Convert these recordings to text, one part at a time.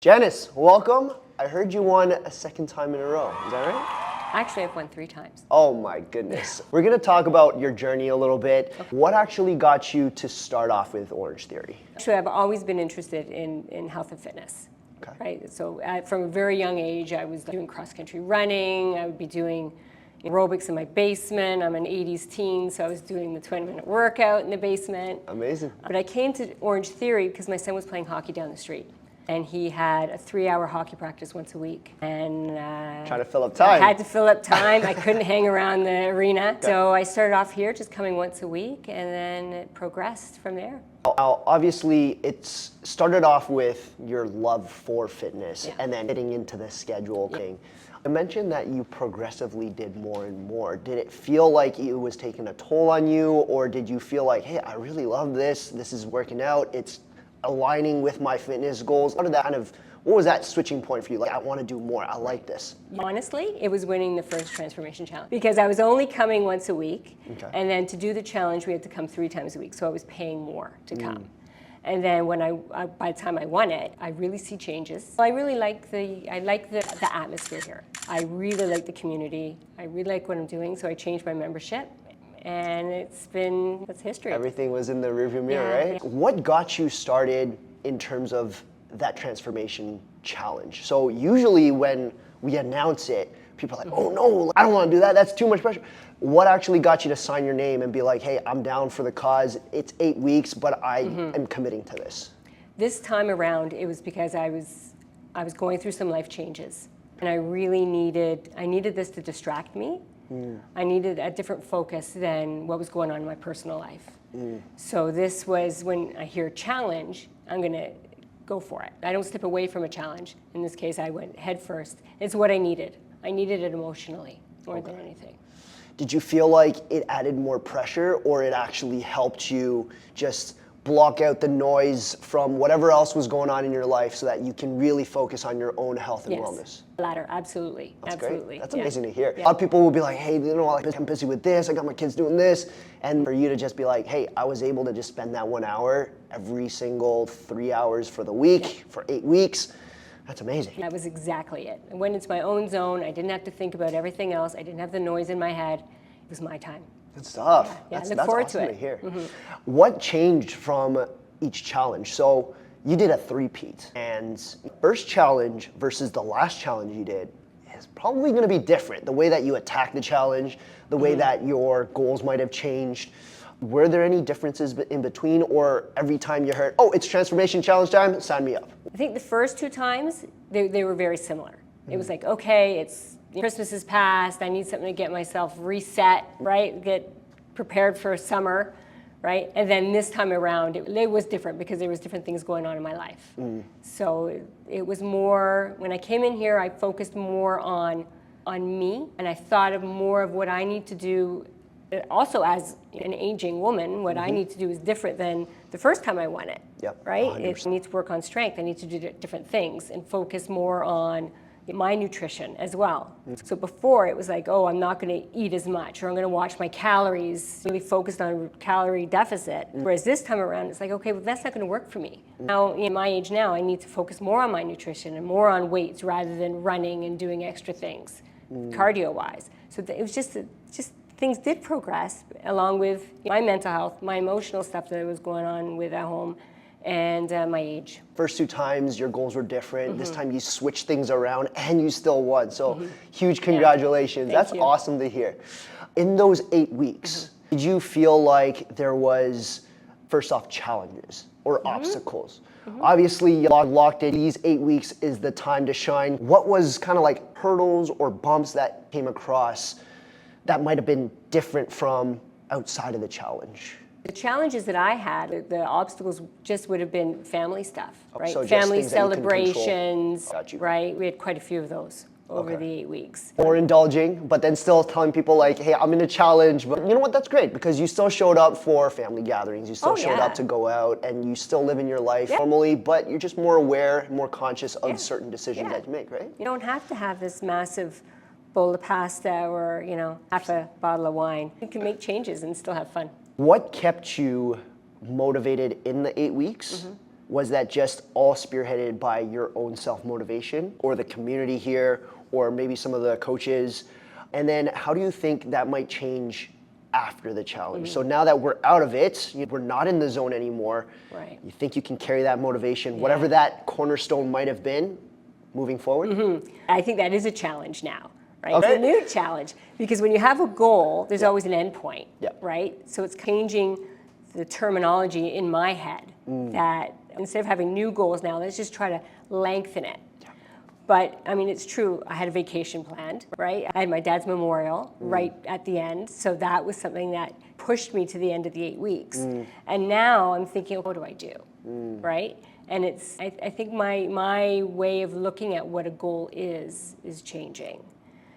Janice, welcome. I heard you won a second time in a row. Is that right? Actually, I've won 3 times. Oh my goodness. We're going to talk about your journey a little bit. Okay. What actually got you to start off with Orange Theory? Actually, I've always been interested in health and fitness. Okay. Right? So from a very young age, I was doing cross-country running. I would be doing aerobics in my basement. I'm an 80s teen, so I was doing the 20-minute workout in the basement. Amazing. But I came to Orange Theory because my son was playing hockey down the street. And he had a 3-hour hockey practice once a week. And trying to fill up time. I had to fill up time. I couldn't hang around the arena. Okay. So I started off here just coming once a week, and then it progressed from there. Now, obviously, it's started off with your love for fitness and then getting into the schedule thing. I mentioned that you progressively did more and more. Did it feel like it was taking a toll on you, or did you feel like, hey, I really love this. This is working out. It's aligning with my fitness goals? What was that switching point for you? Like, I want to do more. I like this. Honestly, it was winning the first transformation challenge because I was only coming once a week. Okay. And then to do the challenge, we had to come 3 times a week. So I was paying more to come. And then when by the time I won it, I really see changes. I really like the atmosphere here. I really like the community. I really like what I'm doing. So I changed my membership. And that's history. Everything was in the rearview mirror, right? What got you started in terms of that transformation challenge? So usually when we announce it, people are like, oh no, I don't want to do that. That's too much pressure. What actually got you to sign your name and be like, hey, I'm down for the cause. It's 8 weeks, but I am committing to this? This time around, it was because I was going through some life changes. And I really needed this to distract me. I needed a different focus than what was going on in my personal life. So this was, when I hear challenge, I'm going to go for it. I don't step away from a challenge. In this case, I went head first. It's what I needed. I needed it emotionally more than anything. Did you feel like it added more pressure, or it actually helped you just block out the noise from whatever else was going on in your life so that you can really focus on your own health and wellness? The latter, absolutely. That's absolutely. Great. That's amazing to hear. A lot of people will be like, hey, you know, I'm busy with this, I got my kids doing this. And for you to just be like, hey, I was able to just spend that 1 hour every single 3 hours for the week, for 8 weeks. That's amazing. That was exactly it. I went into my own zone. I didn't have to think about everything else. I didn't have the noise in my head. It was my time. Good stuff. Yeah, that's look forward awesome to it. Hear. What changed from each challenge? So you did a three-peat, and first challenge versus the last challenge you did is probably going to be different. The way that you attack the challenge, the way that your goals might have changed. Were there any differences in between, or every time you heard, oh, it's transformation challenge time, sign me up? I think the first 2 times, they were very similar. It was like, okay, Christmas is past, I need something to get myself reset, right? Get prepared for summer, right? And then this time around, it was different because there was different things going on in my life. So it was more, when I came in here, I focused more on me, and I thought of more of what I need to do. Also, as an aging woman, what I need to do is different than the first time I won it, right? 100%. I need to work on strength. I need to do different things and focus more on my nutrition as well. So before it was like, oh, I'm not going to eat as much, or I'm going to watch my calories, really focused on calorie deficit. Whereas this time around, it's like, okay, well, that's not going to work for me. Now, in my age now, I need to focus more on my nutrition and more on weights rather than running and doing extra things, cardio-wise. So it was just things did progress along with my mental health, my emotional stuff that was going on with at home, and my age. First 2 times your goals were different. This time you switched things around and you still won. So huge congratulations. That's awesome to hear. In those 8 weeks, did you feel like there was, first off, challenges or obstacles? Obviously, you locked in. These 8 weeks is the time to shine. What was kind of like hurdles or bumps that came across that might have been different from outside of the challenge? The challenges that I had, the obstacles just would have been family stuff, right? So family celebrations, right? We had quite a few of those over the 8 weeks. More indulging, but then still telling people like, hey, I'm in a challenge. But you know what? That's great, because you still showed up for family gatherings. You still showed up to go out, and you still live in your life normally, but you're just more aware, more conscious of certain decisions that you make, right? You don't have to have this massive bowl of pasta or, half a bottle of wine. You can make changes and still have fun. What kept you motivated in the 8 weeks? Was that just all spearheaded by your own self-motivation or the community here or maybe some of the coaches? And then how do you think that might change after the challenge? So now that we're out of it, we're not in the zone anymore. Right. You think you can carry that motivation, whatever that cornerstone might have been, moving forward? I think that is a challenge now, right? Okay. It's a new challenge because when you have a goal, there's always an end point, right? So it's changing the terminology in my head that instead of having new goals now, let's just try to lengthen it. But I mean, it's true. I had a vacation planned, right? I had my dad's memorial right at the end. So that was something that pushed me to the end of the 8 weeks. And now I'm thinking, what do I do, right? And it's, I think my way of looking at what a goal is changing.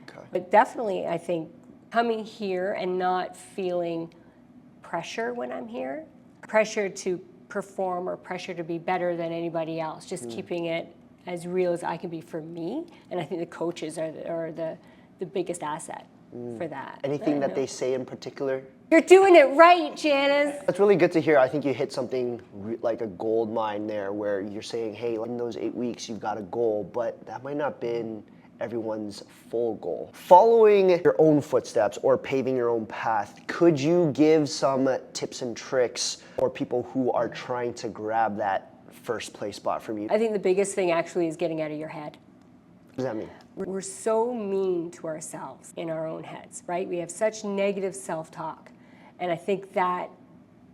Okay. But definitely, I think coming here and not feeling pressure when I'm here, pressure to perform or pressure to be better than anybody else, just keeping it as real as I can be for me. And I think the coaches are the biggest asset for that. Anything that they say in particular? You're doing it right, Janice. That's really good to hear. I think you hit something like a gold mine there where you're saying, hey, in those 8 weeks, you've got a goal, but that might not have been everyone's full goal. Following your own footsteps or paving your own path, could you give some tips and tricks for people who are trying to grab that first place spot from you? I think the biggest thing actually is getting out of your head. What does that mean? We're so mean to ourselves in our own heads, right? We have such negative self-talk. And I think that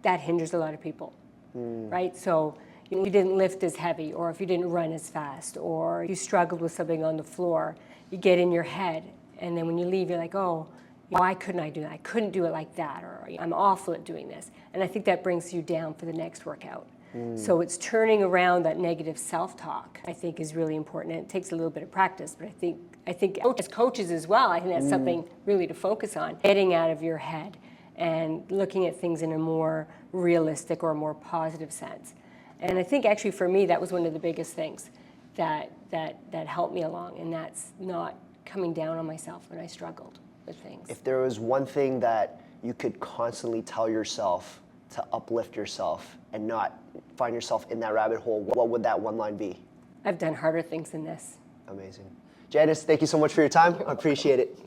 hinders a lot of people, right? So if you didn't lift as heavy, or if you didn't run as fast, or you struggled with something on the floor, you get in your head. And then when you leave, you're like, oh, why couldn't I do that? I couldn't do it like that, or I'm awful at doing this. And I think that brings you down for the next workout. So it's turning around that negative self-talk, I think, is really important. And it takes a little bit of practice, but I think as coaches as well, I think that's something really to focus on, getting out of your head and looking at things in a more realistic or more positive sense. And I think actually for me, that was one of the biggest things that helped me along, and that's not coming down on myself when I struggled with things. If there was one thing that you could constantly tell yourself to uplift yourself and not find yourself in that rabbit hole, what would that one line be? I've done harder things than this. Amazing. Janice, thank you so much for your time. I appreciate it.